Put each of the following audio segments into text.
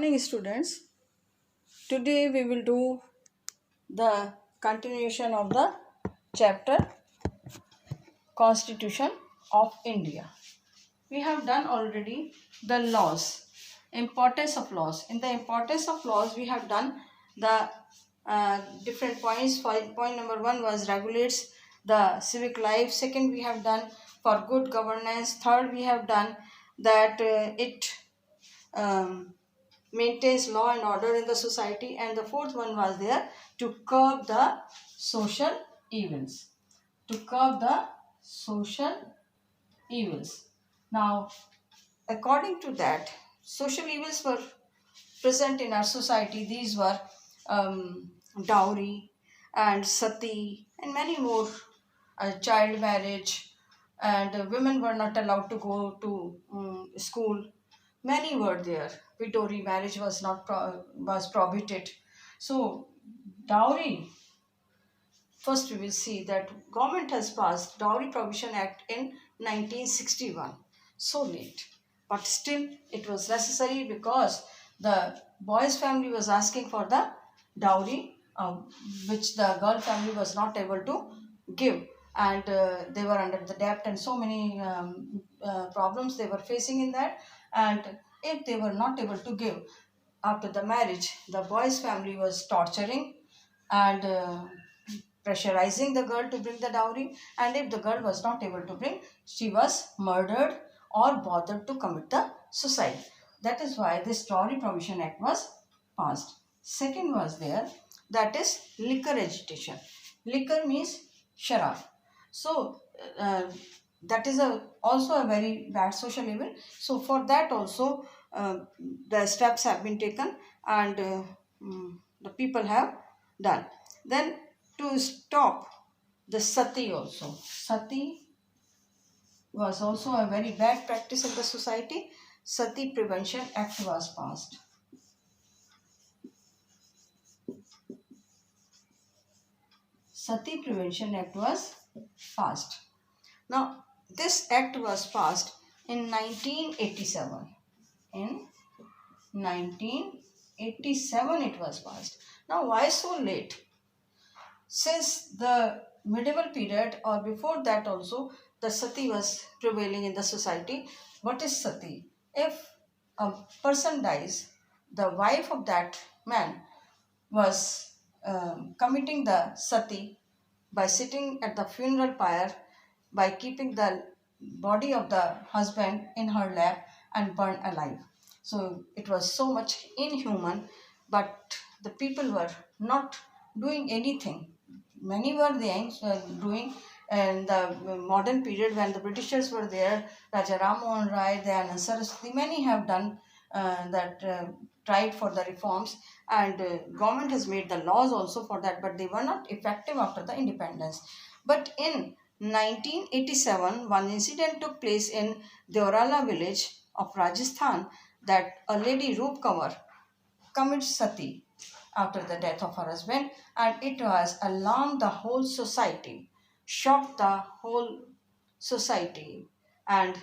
Morning, students. Today we will do the continuation of the chapter Constitution of India. We have done already the laws, importance of laws. In the importance of laws, we have done the different points. Point number 1 was regulates the civic life. Second, we have done for good governance. Third, we have done that it um, maintains law and order in the society, and the fourth one was there to curb the social evils. To curb the social evils. Now, according to that, social evils were present in our society. These were dowry and sati and many more, child marriage, and women were not allowed to go to school. Many were there. Widow remarriage was not was prohibited. So dowry, first we will see that government has passed Dowry Prohibition Act in 1961. So late, but still it was necessary because the boy's family was asking for the dowry, which the girl family was not able to give, and they were under the debt and so many problems they were facing in that. And if they were not able to give after the marriage, the boy's family was torturing and pressurizing the girl to bring the dowry, and if the girl was not able to bring, she was murdered or bothered to commit the suicide. That is why this Dowry Prohibition Act was passed. Second was there, that is liquor agitation. Liquor means sharab. So that is also a very bad social evil. So for that also the steps have been taken, and the people have done. Then to stop the sati also. Sati was also a very bad practice in the society. Sati Prevention Act was passed. Sati Prevention Act was passed. Now, this act was passed in 1987. In 1987 it was passed. Now, why so late? Since the medieval period or before that also, the sati was prevailing in the society. What is sati? If a person dies, the wife of that man was committing the sati by sitting at the funeral pyre, by keeping the body of the husband in her lap and burned alive. So it was so much inhuman, but the people were not doing anything. Many were doing in the modern period when the Britishers were there. Raja Ram Mohan Rai, Dayanand Saraswati, many have done that, tried for the reforms, and government has made the laws also for that, but they were not effective after the independence. But in 1987, one incident took place in Deorala village of Rajasthan, that a lady Roop Kanwar commits sati after the death of her husband, and it was alarmed the whole society, shocked the whole society, and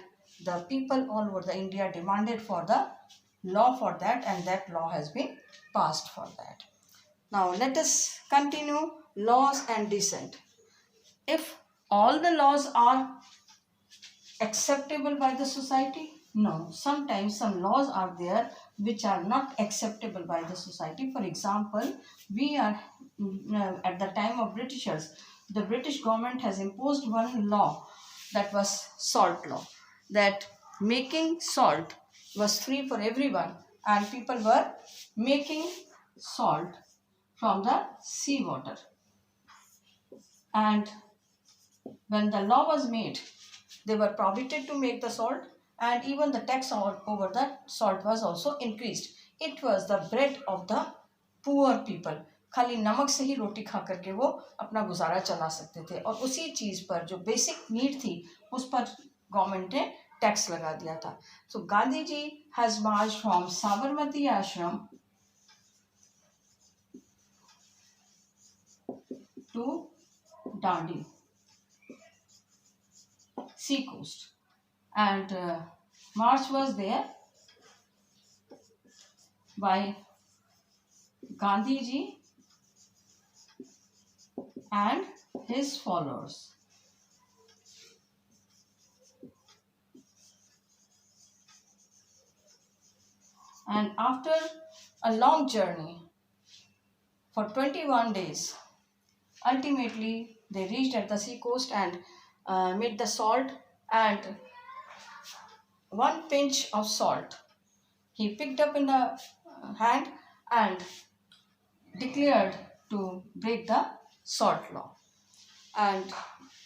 the people all over the India demanded for the law for that, and that law has been passed for that. Now let us continue laws and dissent. If all the laws are acceptable by the society? No. Sometimes some laws are there which are not acceptable by the society. For example, we are at the time of Britishers, the British government has imposed one law, that was salt law, that making salt was free for everyone, and people were making salt from the seawater. And when the law was made, they were prohibited to make the salt, and even the tax over that salt was also increased. It was the bread of the poor people. खाली नमक से ही रोटी खा करके वो अपना गुजारा चला सकते थे, और उसी चीज़ पर जो बेसिक नीड थी उस पर गवर्नमेंट ने टैक्स लगा दिया था. So Gandhi ji has marched from Sabarmati Ashram to Dandi, sea coast, and march was there by Gandhi ji and his followers. And after a long journey for 21 days, ultimately they reached at the sea coast and made the salt, and one pinch of salt he picked up in the hand and declared to break the salt law. And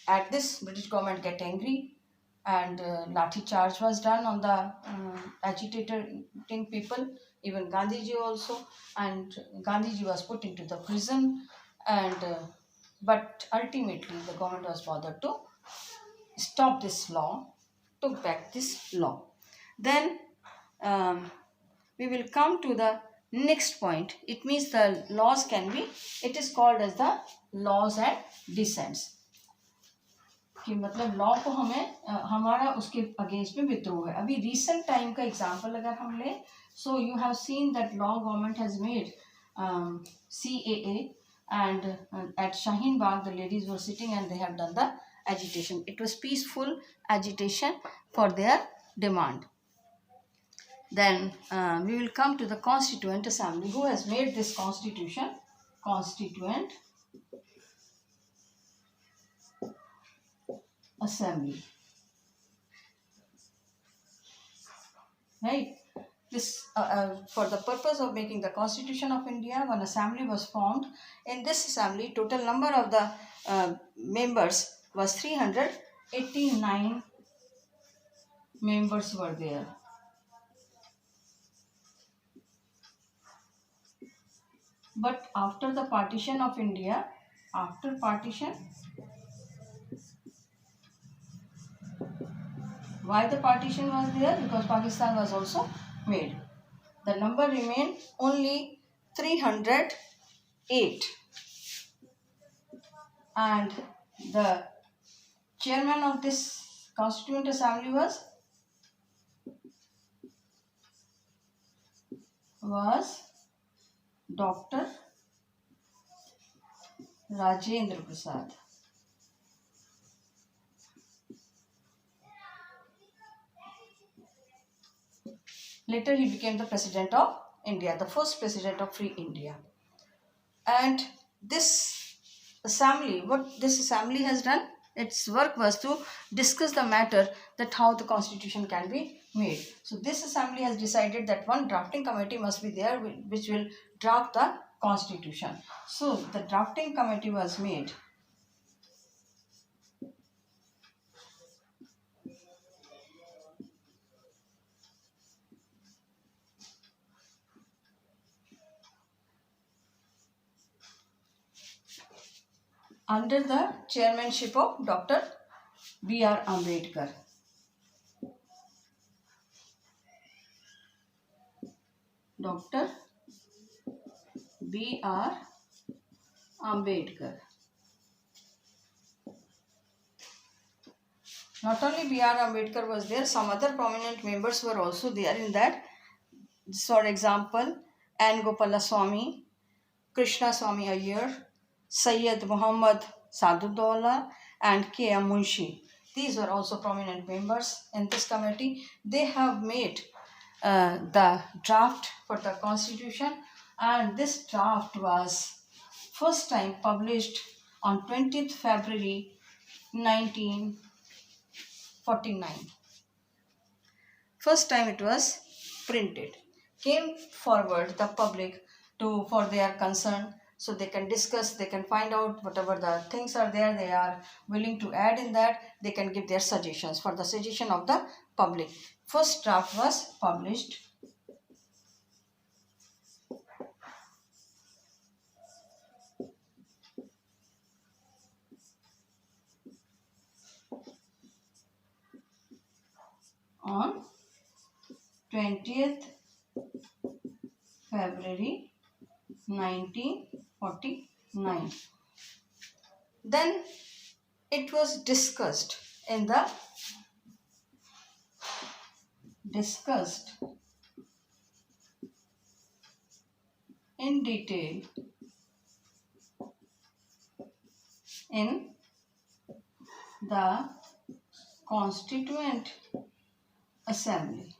at this, British government get angry, and lathi charge was done on the agitating people, even Gandhiji also, and Gandhiji was put into the prison, and but ultimately the government was bothered to stop this law, took back this law. Then we will come to the next point. It means the laws can be, it is called as the laws and descents. कि मतलब law को हमें हमारा उसके against में विद्रोह है. अभी रिसेंट टाइम का एग्जांपल अगर हम ले, so you have seen that law government has made CAA, and at Shaheen Bagh the ladies were sitting and they have done the agitation. It was peaceful agitation for their demand. Then we will come to the Constituent Assembly. Who has made this constitution? Constituent Assembly. Right? This for the purpose of making the Constitution of India, one assembly was formed. In this assembly, total number of the members was 389 members were there. But after the partition of India, after partition, why the partition was there? Because Pakistan was also made. The number remained only 308. And the chairman of this Constituent Assembly was Dr. Rajendra Prasad. Later he became the President of India, the first President of Free India. And this assembly, what this assembly has done, its work was to discuss the matter that how the constitution can be made. So this assembly has decided that one drafting committee must be there which will draft the constitution. So the drafting committee was made. Under the chairmanship of Dr. B.R. Ambedkar. Dr. B.R. Ambedkar. Not only B.R. Ambedkar was there, some other prominent members were also there in that. For example, N. Gopalaswamy, Krishna Swamy Iyer, Sayyid Muhammad Sadudullah, and K.M. Munshi. These were also prominent members in this committee. They have made the draft for the constitution, and this draft was first time published on 20th February 1949. First time it was printed. Came forward the public for their concern, so they can discuss, they can find out whatever the things are there, they are willing to add in that, they can give their suggestions for the suggestion of the public. First draft was published on 20th February 1949. Then it was discussed in the in detail in the Constituent Assembly,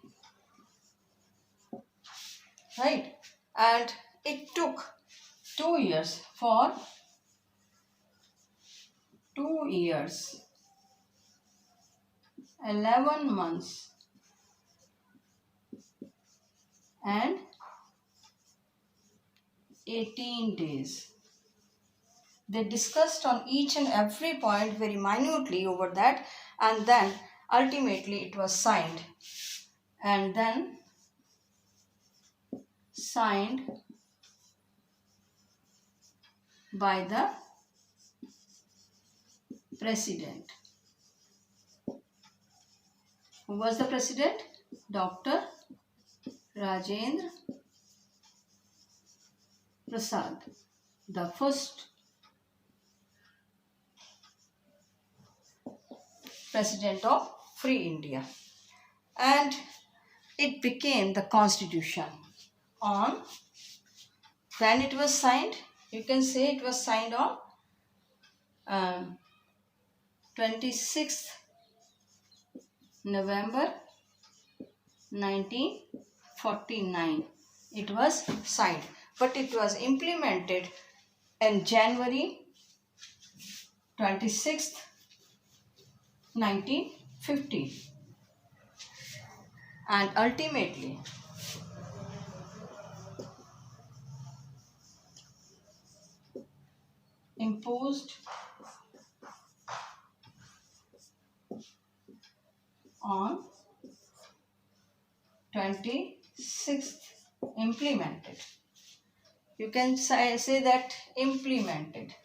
right? And it took 2 years, for 2 years, 11 months and 18 days. They discussed on each and every point very minutely over that, and then ultimately it was signed. And then signed by the president. Who was the president? Dr. Rajendra Prasad, the first president of Free India. And it became the constitution on, when it was signed, you can say it was signed on 26th November 1949. It was signed, but it was implemented in January 26th 1950, and ultimately imposed on 26th, implemented. You can say that implemented.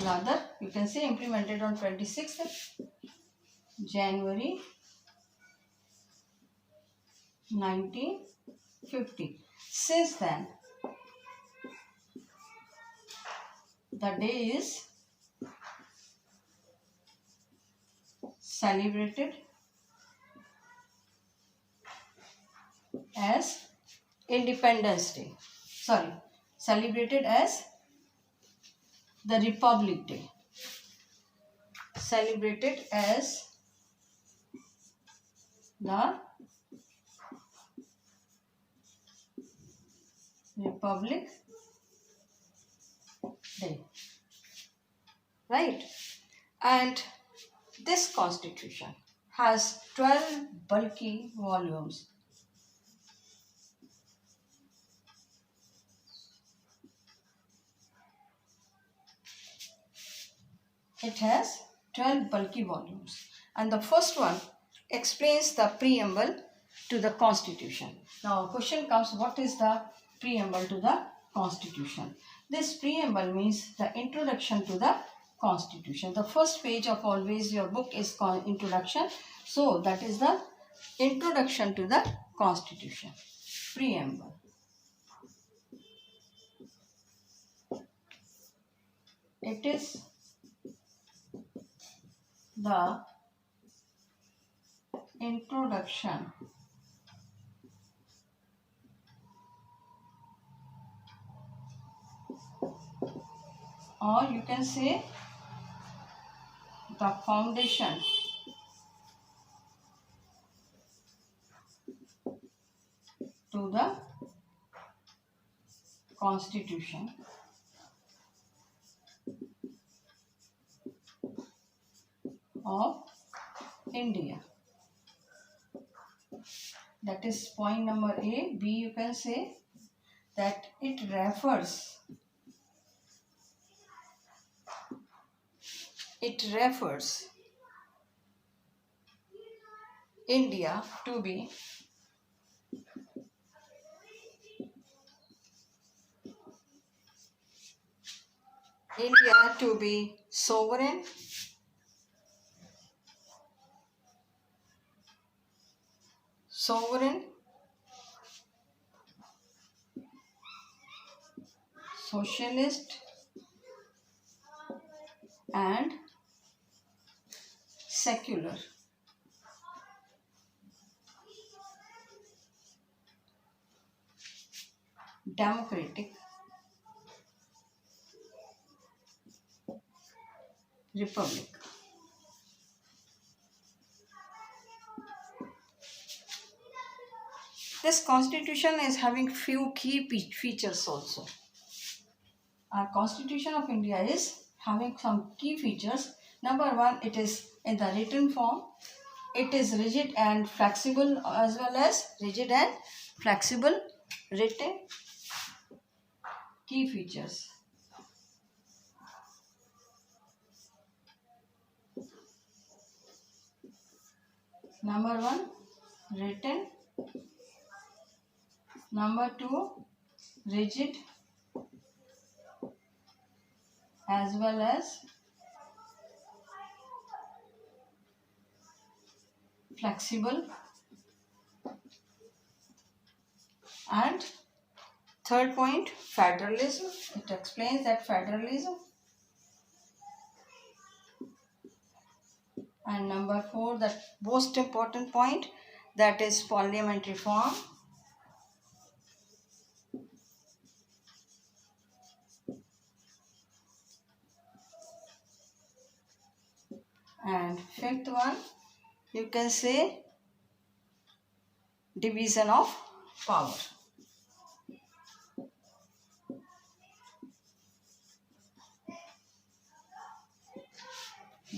Rather, you can say implemented on 26th January 1950. Since then, the day is celebrated as Independence Day. Celebrated as the Republic Day. Celebrated as the Republic Day. Right? And this constitution has 12 bulky volumes. It has 12 bulky volumes. And the first one explains the preamble to the constitution. Now, question comes, what is the preamble to the constitution? This preamble means the introduction to the constitution. The first page of always your book is called introduction. So, that is the introduction to the constitution. Preamble. It is the introduction or you can say the foundation to the constitution of India. That is point number A. B, you can say that it refers India to be sovereign, socialist and secular, democratic, republic. This constitution is having few key features also. Our Constitution of India is having some key features. Number one, it is in the written form. It is rigid and flexible, as well as rigid and flexible written. Key features. Number one, written. Number two, rigid as well as flexible. And third point, federalism. It explains that federalism. And number four, the most important point, that is parliamentary form. And fifth one, you can say division of power.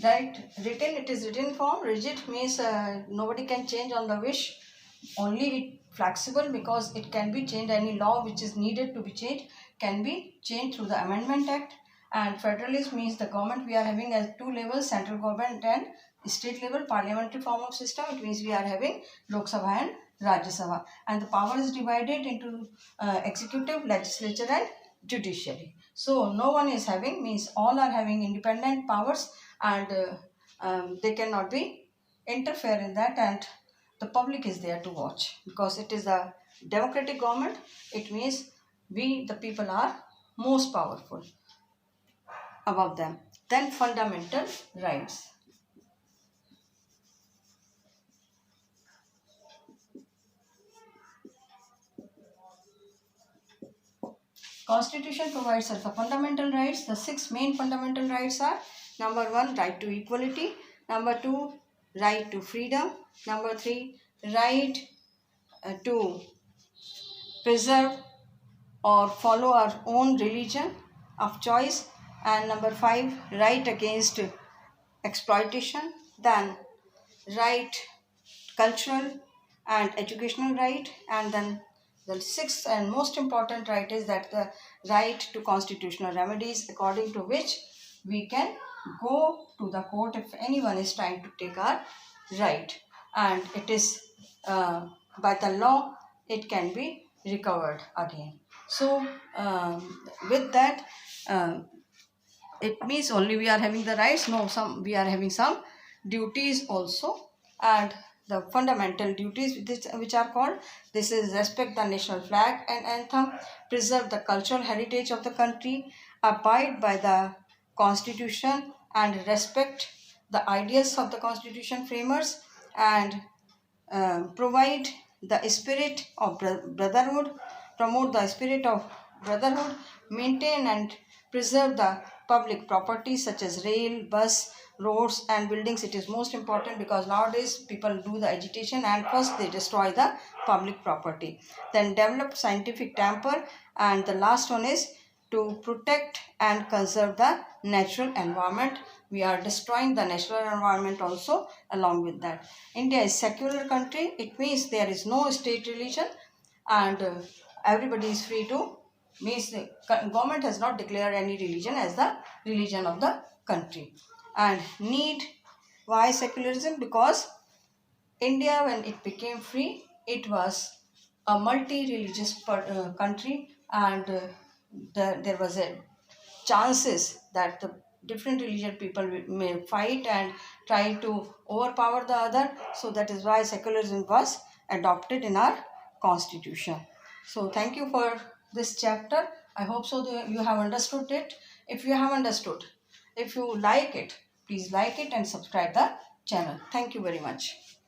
Right, written, it is written form. Rigid means nobody can change on the wish. Only flexible, because it can be changed. Any law which is needed to be changed can be changed through the Amendment Act. And federalism means the government we are having as two levels, central government and state level. Parliamentary form of system, it means we are having Lok Sabha and Rajya Sabha. And the power is divided into executive, legislature and judiciary. So no one is having, means all are having independent powers, and they cannot be interfere in that, and the public is there to watch, because it is a democratic government. It means we the people are most powerful above them. Then fundamental rights. Constitution provides us the fundamental rights. The 6 main fundamental rights are: number 1, right to equality; number 2, right to freedom; number 3, right to preserve or follow our own religion of choice; and number 5, right against exploitation; then right, cultural and educational right; and then the sixth and most important right is that the right to constitutional remedies, according to which we can go to the court if anyone is trying to take our right, and it is by the law it can be recovered again. So with that, it means only we are having the rights? No, we are having some duties also. And the fundamental duties which are called, this is: respect the national flag and anthem, preserve the cultural heritage of the country, abide by the constitution and respect the ideas of the constitution framers, and provide the spirit of brotherhood, promote the spirit of brotherhood, maintain and preserve the public property such as rail, bus, roads and buildings. It is most important, because nowadays people do the agitation and first they destroy the public property. Then develop scientific temper, and the last one is to protect and conserve the natural environment. We are destroying the natural environment also along with that. India is secular country. It means there is no state religion, and everybody is free to, means the government has not declared any religion as the religion of the country. And need, why secularism? Because India, when it became free, it was a multi-religious country, and there was a chances that the different religion people may fight and try to overpower the other. So that is why secularism was adopted in our constitution. So thank you for this chapter. I hope so that you have understood it. If you have understood, if you like it, please like it and subscribe the channel. Thank you very much.